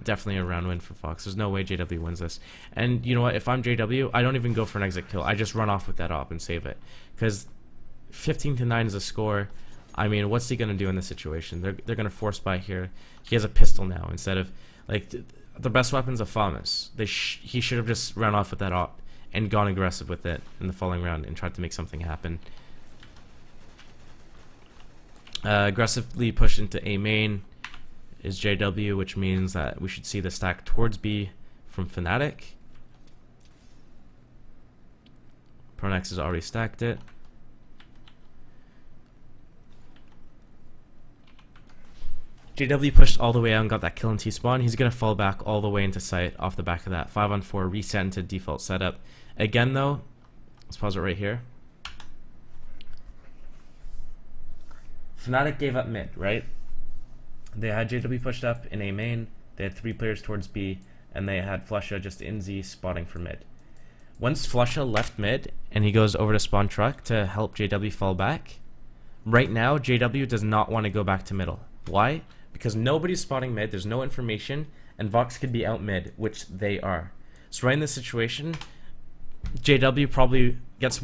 [SPEAKER 1] definitely a round win for Fox. There's no way JW wins this. And you know what? If I'm JW, I don't even go for an exit kill. I just run off with that op and save it. Because 15-9 is a score. I mean, what's he gonna do in this situation? They're gonna force buy here. He has a pistol now instead of like the best weapon's a FAMAS. He should have just run off with that op and gone aggressive with it in the following round and tried to make something happen. Aggressively push into A main is JW, which means that we should see the stack towards B from Fnatic. Pronex has already stacked it. JW pushed all the way out and got that kill in T-spawn. He's going to fall back all the way into sight off the back of that. 5-on-4, reset into default setup. Again, though, let's pause it right here. Fnatic gave up mid, right? They had JW pushed up in A main. They had 3 players towards B, and they had Flusha just in Z spotting for mid. Once Flusha left mid, and he goes over to spawn truck to help JW fall back, right now, JW does not want to go back to middle. Why? Because nobody's spotting mid, there's no information, and Vox could be out mid, which they are. So right in this situation, JW probably gets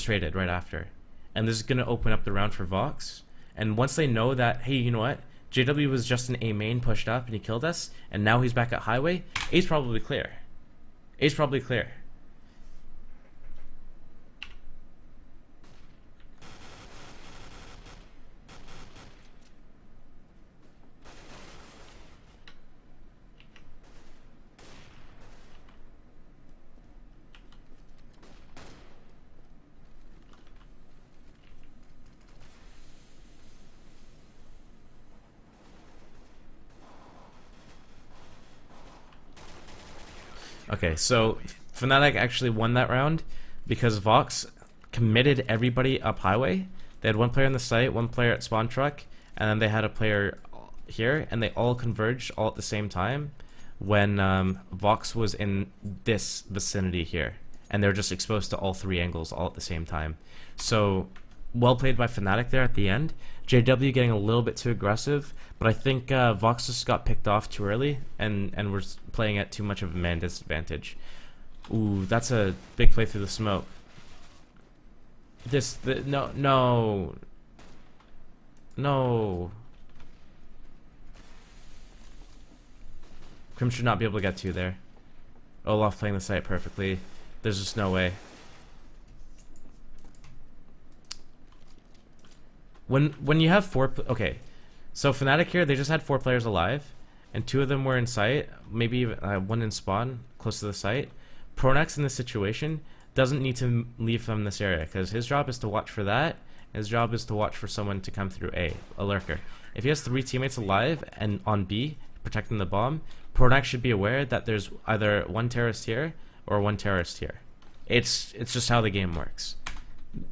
[SPEAKER 1] traded right after. And this is going to open up the round for Vox. And once they know that, hey, you know what? JW was just an A main pushed up and he killed us, and now he's back at highway, A's probably clear. A's probably clear. Okay, so Fnatic actually won that round because Vox committed everybody up highway. They had 1 player on the site, 1 player at spawn truck, and then they had a player here, and they all converged all at the same time when Vox was in this vicinity here, and they were just exposed to all 3 angles all at the same time. So well played by Fnatic there at the end. JW getting a little bit too aggressive, but I think Vox just got picked off too early, and we're playing at too much of a man disadvantage. Ooh, that's a big play through the smoke. No. Crim should not be able to get to there. Olaf playing the site perfectly. There's just no way. When you have 4, okay, so Fnatic here, they just had 4 players alive, and 2 of them were in sight, maybe even, 1 in spawn, close to the site. Pronex in this situation doesn't need to leave from this area, because his job is to watch for that, and his job is to watch for someone to come through A lurker. If he has 3 teammates alive and on B, protecting the bomb, Pronex should be aware that there's either 1 terrorist here or 1 terrorist here. It's just how the game works.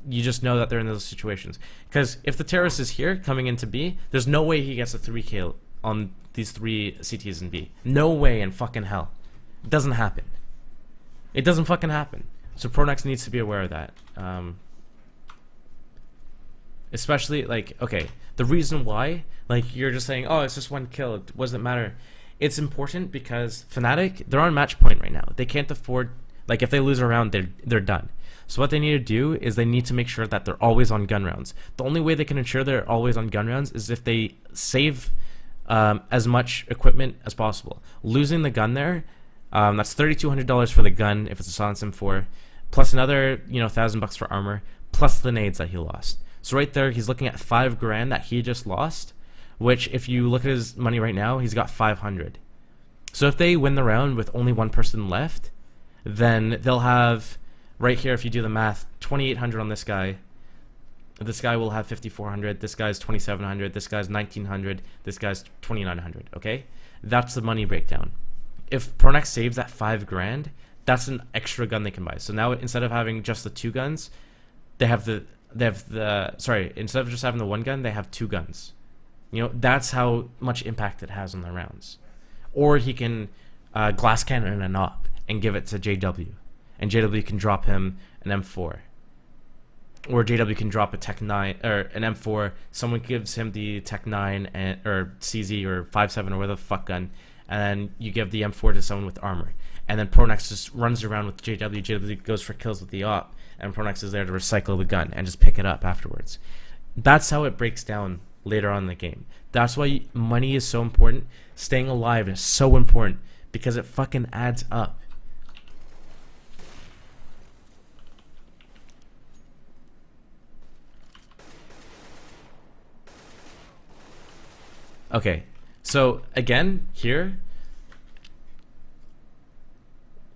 [SPEAKER 1] You just know that they're in those situations. Because if the terrorist is here, coming into B, there's no way he gets a 3 kill on these 3 CTs in B. No way in fucking hell. It doesn't happen. It doesn't fucking happen. So Pronex needs to be aware of that. Especially like, okay, the reason why, like, you're just saying, oh, it's just one kill, it doesn't matter. It's important because Fnatic, they're on match point right now. They can't afford, like, if they lose a round, they're done. So what they need to do is they need to make sure that they're always on gun rounds. The only way they can ensure they're always on gun rounds is if they save as much equipment as possible. Losing the gun there, that's $3,200 for the gun if it's a Silence M4, plus another, you know, $1,000 for armor, plus the nades that he lost. So right there, he's looking at $5,000 that he just lost, which if you look at his money right now, he's got 500. So if they win the round with only one person left, then they'll have, right here, if you do the math, 2,800 on this guy. This guy will have 5,400. This guy's 2,700. This guy's 1,900. This guy's 2,900. Okay, that's the money breakdown. If Pronex saves that $5,000, that's an extra gun they can buy. So now instead of having just the two guns, they have the instead of just having the one gun, they have two guns. You know, that's how much impact it has on the rounds. Or he can glass cannon an op and give it to JW, and JW can drop him an M4. Or JW can drop a Tech 9 or an M4. Someone gives him the Tech 9 or CZ or 5.7 or whatever the fuck gun, and then you give the M4 to someone with armor. And then Pronex just runs around with JW. JW goes for kills with the op, and Pronex is there to recycle the gun and just pick it up afterwards. That's how it breaks down later on in the game. That's why money is so important. Staying alive is so important because it fucking adds up. Okay, so again, here,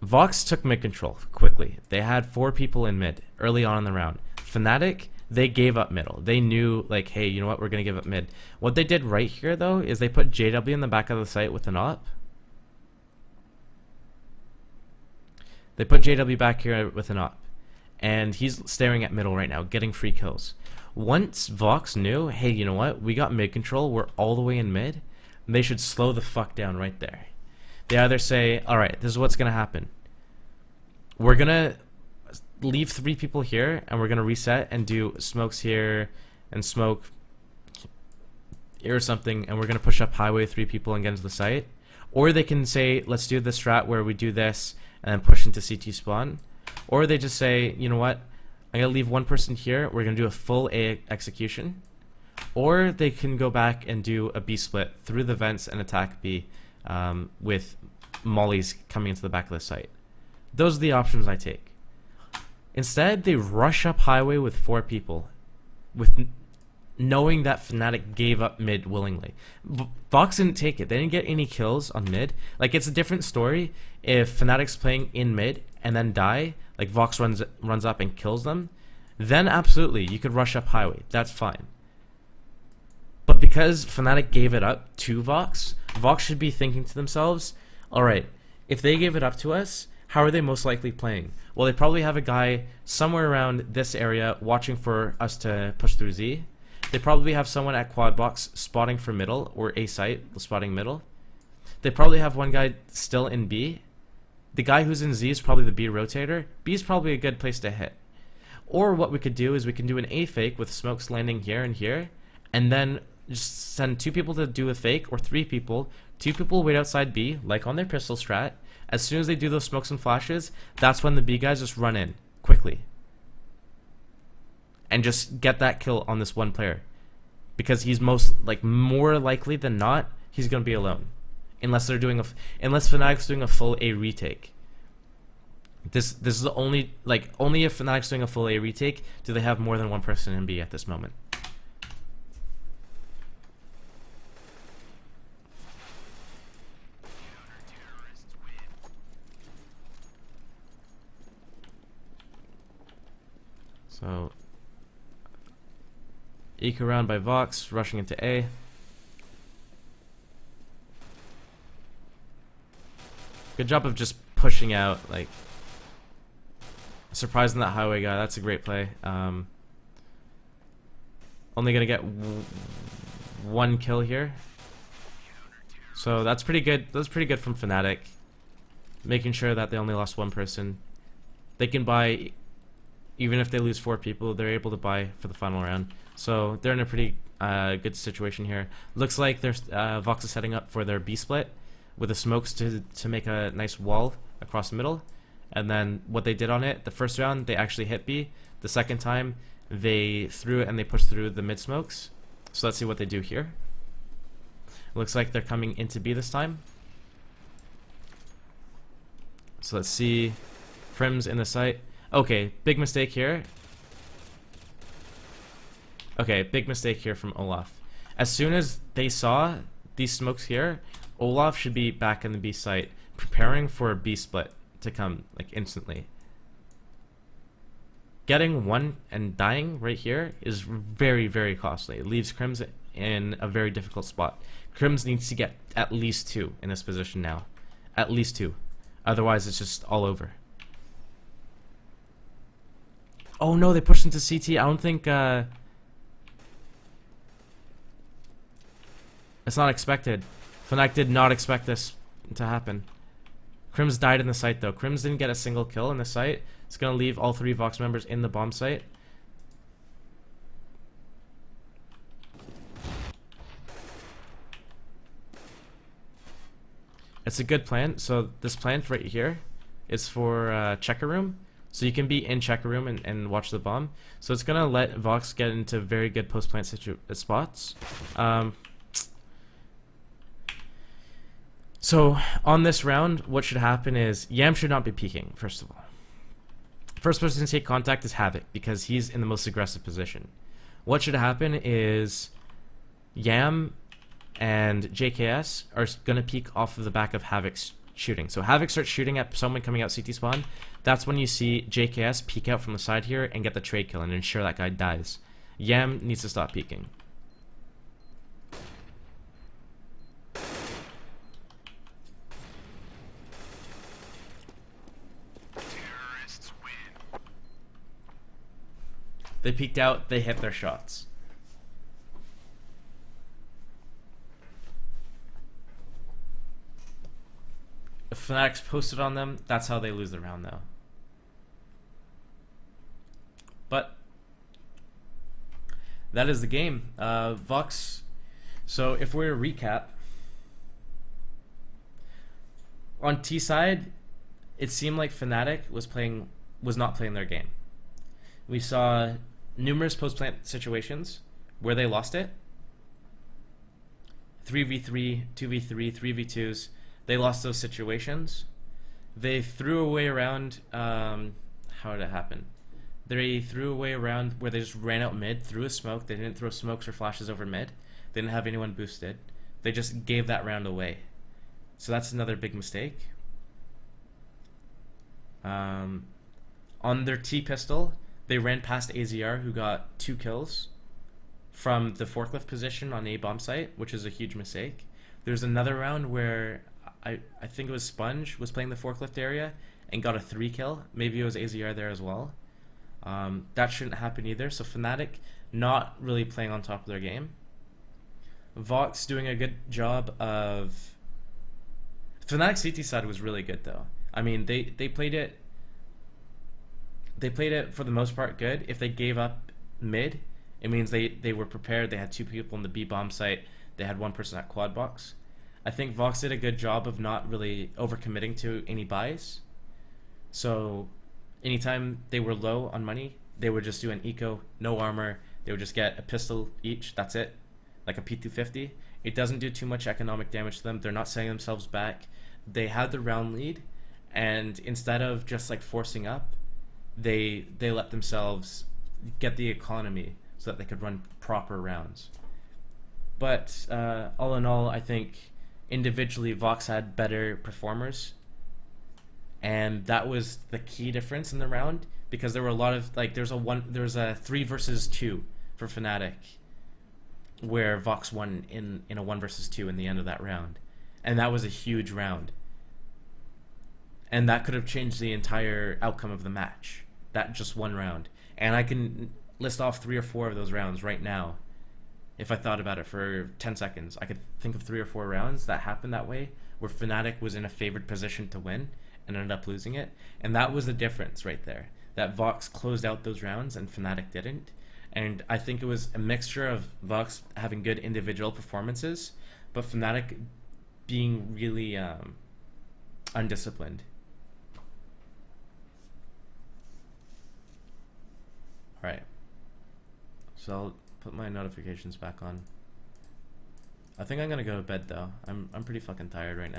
[SPEAKER 1] Vox took mid control quickly. They had 4 people in mid early on in the round. Fnatic, they gave up middle. They knew, like, hey, you know what, we're going to give up mid. What they did right here, though, is they put JW in the back of the site with an op. They put JW back here with an op. And he's staring at middle right now, getting free kills. Once Vox knew, hey, you know what, we got mid control, we're all the way in mid, they should slow the fuck down right there. They either say, alright, this is what's going to happen. We're going to leave 3 people here, and we're going to reset and do smokes here and smoke here or something, and we're going to push up highway 3 people and get into the site. Or they can say, let's do this strat where we do this and then push into CT spawn. Or they just say, you know what, I'm going to leave one person here, we're going to do a full A execution. Or they can go back and do a B split through the vents and attack B with mollies coming into the back of the site. Those are the options I take. Instead, they rush up highway with 4 people, with knowing that Fnatic gave up mid willingly. Vox didn't take it. They didn't get any kills on mid. Like, it's a different story if Fnatic's playing in mid and then die, like Vox runs up and kills them, then absolutely, you could rush up highway. That's fine. But because Fnatic gave it up to Vox, Vox should be thinking to themselves, alright, if they gave it up to us, how are they most likely playing? Well, they probably have a guy somewhere around this area watching for us to push through Z. They probably have someone at quad box spotting for middle, or A site spotting middle. They probably have one guy still in B. The guy who's in Z is probably the B rotator. B is probably a good place to hit. Or what we could do is we can do an A fake with smokes landing here and here, and then just send 2 people to do a fake, or 3 people. 2 people wait outside B, like on their pistol strat. As soon as they do those smokes and flashes, that's when the B guys just run in quickly and just get that kill on this one player, because he's more likely than not, he's gonna be alone, unless they're doing unless Fnatic's doing a full A retake. This is the only if Fnatic's doing a full A retake do they have more than one person in B at this moment. So, eke around by Vox, rushing into A. Good job of just pushing out, like, surprising that highway guy. That's a great play. Only gonna get 1 kill here, so that's pretty good. That's pretty good from Fnatic, making sure that they only lost 1 person. They can buy even if they lose 4 people, they're able to buy for the final round. So they're in a pretty good situation here. Looks like there's Vox is setting up for their B split with the smokes to make a nice wall across the middle. And then what they did on it, the first round, they actually hit B. The second time, they threw it and they pushed through the mid smokes. So let's see what they do here. Looks like they're coming into B this time. So let's see. Prim's in the site. Okay, big mistake here. Okay, big mistake here from Olaf. As soon as they saw these smokes here, Olaf should be back in the B site, preparing for a B split to come, like, instantly. Getting one and dying right here is very, very costly. It leaves Crims in a very difficult spot. Crims needs to get at least 2 in this position now. At least 2. Otherwise, it's just all over. Oh no, they pushed into CT. I don't think... It's not expected. fnatic did not expect this to happen. Crims died in the site though. Crims didn't get a single kill in the site. It's going to leave all 3 Vox members in the bomb site. It's a good plant. So this plant right here is for checker room. So you can be in checker room and watch the bomb. So it's going to let Vox get into very good post-plant spots. So on this round, what should happen is Yam should not be peeking, first of all. First person to take contact is Havoc, because he's in the most aggressive position. What should happen is Yam and JKS are going to peek off of the back of Havoc's shooting. So Havoc starts shooting at someone coming out CT spawn. That's when you see JKS peek out from the side here and get the trade kill and ensure that guy dies. Yam needs to stop peeking. They peeked out, they hit their shots. If fnatic's posted on them, that's how they lose the round though. But that is the game. Vox. So if we're to recap, on T side, it seemed like fnatic was not playing their game. We saw numerous post-plant situations where they lost it. 3v3, 2v3, 3v2s. They lost those situations. They threw away around... how did it happen? They threw away around where they just ran out mid, threw a smoke. They didn't throw smokes or flashes over mid. They didn't have anyone boosted. They just gave that round away. So that's another big mistake. On their T-pistol, they ran past AZR, who got 2 kills from the forklift position on A bomb site, which is a huge mistake. There's another round where I think it was Sponge was playing the forklift area and got a 3 kill. Maybe it was AZR there as well. That shouldn't happen either. So fnatic not really playing on top of their game. Vox doing a good job of... fnatic CT side was really good though. I mean, they played it... They played it for the most part good. If they gave up mid, it means they were prepared. They had 2 people in the B bomb site. They had 1 person at quad box. I think Vox did a good job of not really overcommitting to any buys. So anytime they were low on money, they would just do an eco, no armor. They would just get a pistol each. That's it, like a P250. It doesn't do too much economic damage to them. They're not setting themselves back. They had the round lead, and instead of just like forcing up, they let themselves get the economy so that they could run proper rounds. But all in all, I think individually Vox had better performers, and that was the key difference in the round, because there were a lot of like there was a 3 versus 2 for fnatic where Vox won in a 1 versus 2 in the end of that round, and that was a huge round, and that could have changed the entire outcome of the match. That just 1 round. And I can list off 3 or 4 of those rounds right now. If I thought about it for 10 seconds, I could think of 3 or 4 rounds that happened that way, where fnatic was in a favored position to win and ended up losing it. And that was the difference right there. that Vox closed out those rounds and Fnatic didn't. And I think it was a mixture of Vox having good individual performances, but Fnatic being really undisciplined. Alright. So I'll put my notifications back on. I think I'm gonna go to bed though. I'm pretty fucking tired right now.